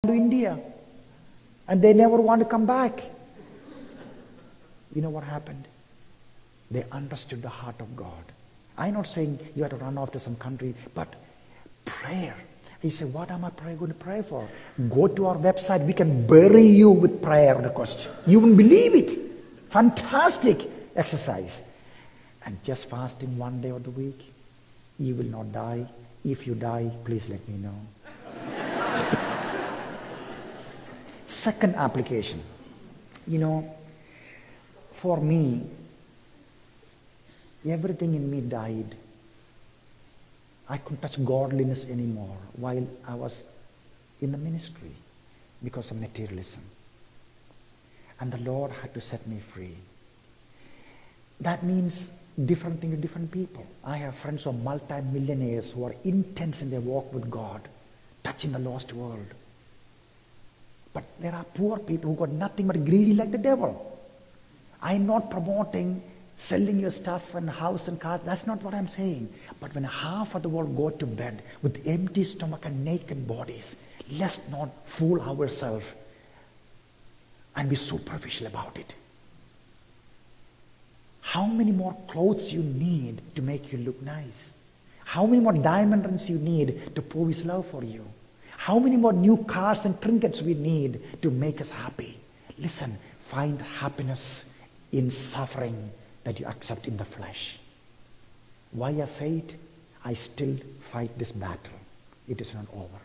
to India. And they never want to come back. You know what happened? They understood the heart of God. I'm not saying you have to run off to some country, but prayer. He said, what am I going to pray for? Go to our website. We can bury you with prayer requests. You wouldn't believe it. Fantastic exercise. And just fasting one day of the week. You will not die. If you die, please let me know. Second application. You know, for me, everything in me died. I couldn't touch godliness anymore while I was in the ministry because of materialism. And the Lord had to set me free. That means different thing to different people. I have friends who are multi-millionaires who are intense in their walk with God, touching the lost world. But there are poor people who got nothing but greedy like the devil. I'm not promoting selling your stuff and house and cars. That's not what I'm saying. But when half of the world go to bed with empty stomach and naked bodies, let's not fool ourselves and be superficial about it. How many more clothes you need to make you look nice? How many more diamond rings you need to prove His love for you? How many more new cars and trinkets we need to make us happy? Listen, find happiness in suffering that you accept in the flesh. Why I say it? I still fight this battle. It is not over.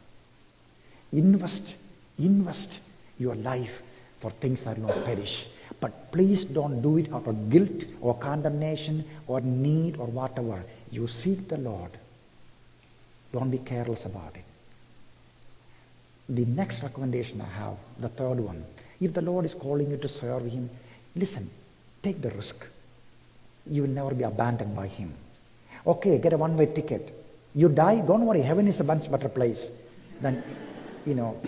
Invest your life for things that will not perish. But please don't do it out of guilt or condemnation or need or whatever. You seek the Lord. Don't be careless about it. The next recommendation I have, the third one, if the Lord is calling you to serve Him, listen, take the risk. You will never be abandoned by Him. Okay, get a one-way ticket. You die, don't worry, heaven is a much better place than, you know.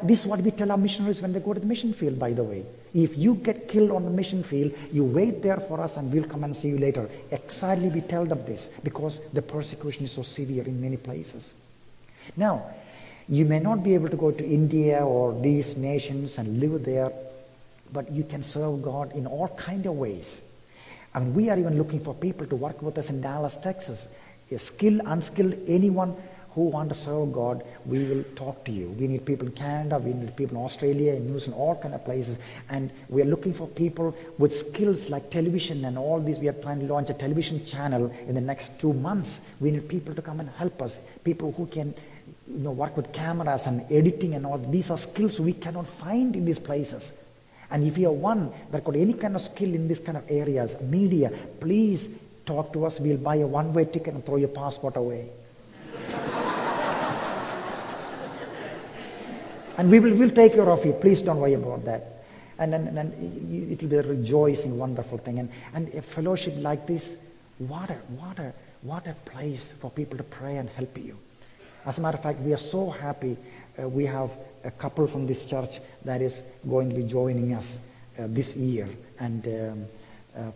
This is what we tell our missionaries when they go to the mission field, by the way. If you get killed on the mission field, you wait there for us and we'll come and see you later. Exactly, we tell them this because the persecution is so severe in many places. Now, you may not be able to go to India or these nations and live there, but you can serve God in all kinds of ways. I mean, we are even looking for people to work with us in Dallas, Texas. Skilled, unskilled, anyone who want to serve God, we will talk to you. We need people in Canada, we need people in Australia, in New Zealand, all kind of places. And we are looking for people with skills like television and all these. We are trying to launch a television channel in the next 2 months. We need people to come and help us. People who can work with cameras and editing and all. These are skills we cannot find in these places. And if you are one that got any kind of skill in these kind of areas, media, please talk to us. We'll buy a one-way ticket and throw your passport away. And we'll take care of you. Please don't worry about that. And then it will be a rejoicing, wonderful thing. And a fellowship like this, what a place for people to pray and help you. As a matter of fact, we are so happy. We have a couple from this church that is going to be joining us this year. And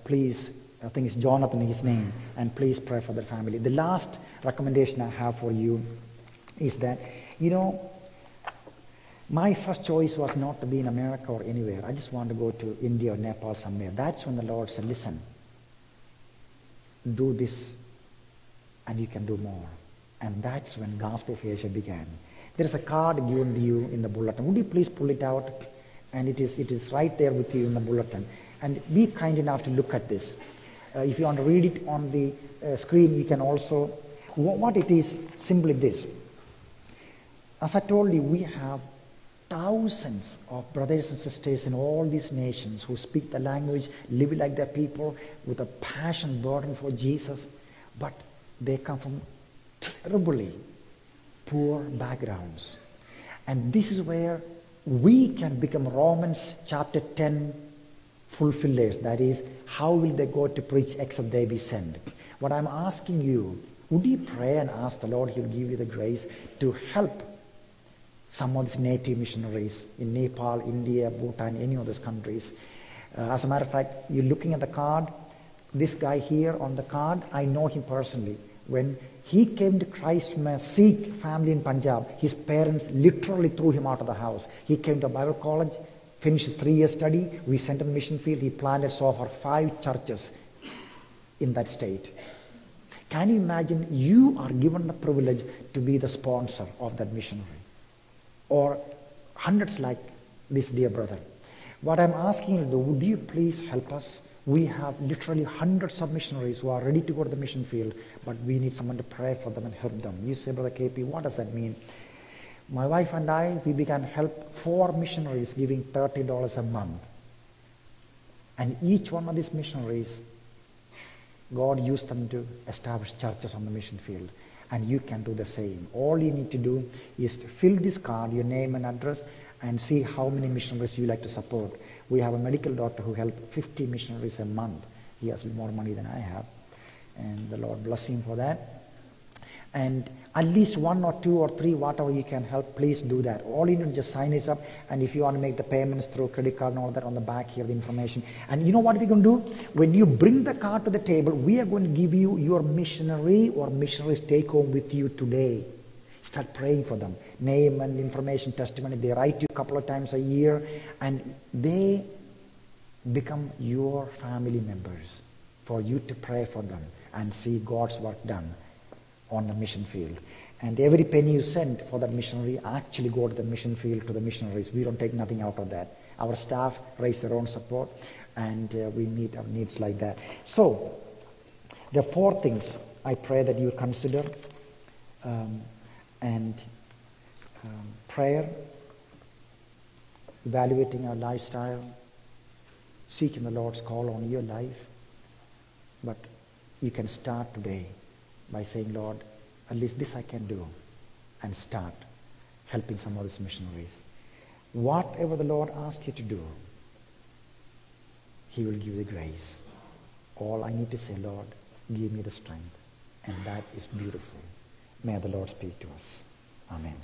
please, I think it's Jonathan, his name, and please pray for the family. The last recommendation I have for you is that, my first choice was not to be in America or anywhere. I just want to go to India or Nepal somewhere. That's when the Lord said, listen, do this and you can do more. And that's when Gospel of Asia began. There is a card given to you in the bulletin. Would you please pull it out? And it is right there with you in the bulletin. And be kind enough to look at this. If you want to read it on the screen, you can also. What it is, simply this. As I told you, we have thousands of brothers and sisters in all these nations who speak the language, live like their people, with a passion, burden for Jesus. But they come from terribly poor backgrounds. And this is where we can become Romans chapter 10 fulfillers. That is, how will they go to preach except they be sent? What I'm asking you, would you pray and ask the Lord, He'll give you the grace to help some of these native missionaries in Nepal, India, Bhutan, any of those countries. As a matter of fact, you're looking at the card, this guy here on the card, I know him personally. When he came to Christ from a Sikh family in Punjab, his parents literally threw him out of the house. He came to a Bible college, finished his 3-year study. We sent him to the mission field. He planted so far 5 churches in that state. Can you imagine you are given the privilege to be the sponsor of that missionary? Or hundreds like this dear brother. What I'm asking you to do, would you please help us? We have literally hundreds of missionaries who are ready to go to the mission field, but we need someone to pray for them and help them. You say, Brother KP, what does that mean? My wife and I, we began help 4 missionaries giving $30 a month. And each one of these missionaries, God used them to establish churches on the mission field. And you can do the same. All you need to do is to fill this card, your name and address, and see how many missionaries you like to support. We have a medical doctor who helped 50 missionaries a month. He has more money than I have. And the Lord bless him for that. And at least 1 or 2 or 3, whatever you can help, please do that. All you need to just sign this up, and if you want to make the payments through credit card and all that, on the back here, the information. And you know what we're going to do? When you bring the card to the table, we are going to give you your missionary or missionaries take home with you today. Start praying for them. Name and information, testimony. They write you a couple of times a year, and they become your family members for you to pray for them and see God's work done on the mission field. And every penny you send for that missionary actually go to the mission field, to the missionaries. We don't take nothing out of that. Our staff raise their own support, and we meet our needs like that. So, there are 4 things I pray that you consider. Prayer, evaluating our lifestyle, seeking the Lord's call on your life. But you can start today by saying, Lord, at least this I can do, and start helping some of these missionaries. Whatever the Lord asks you to do, He will give you the grace. All I need to say, Lord, give me the strength. And that is beautiful. May the Lord speak to us. Amen.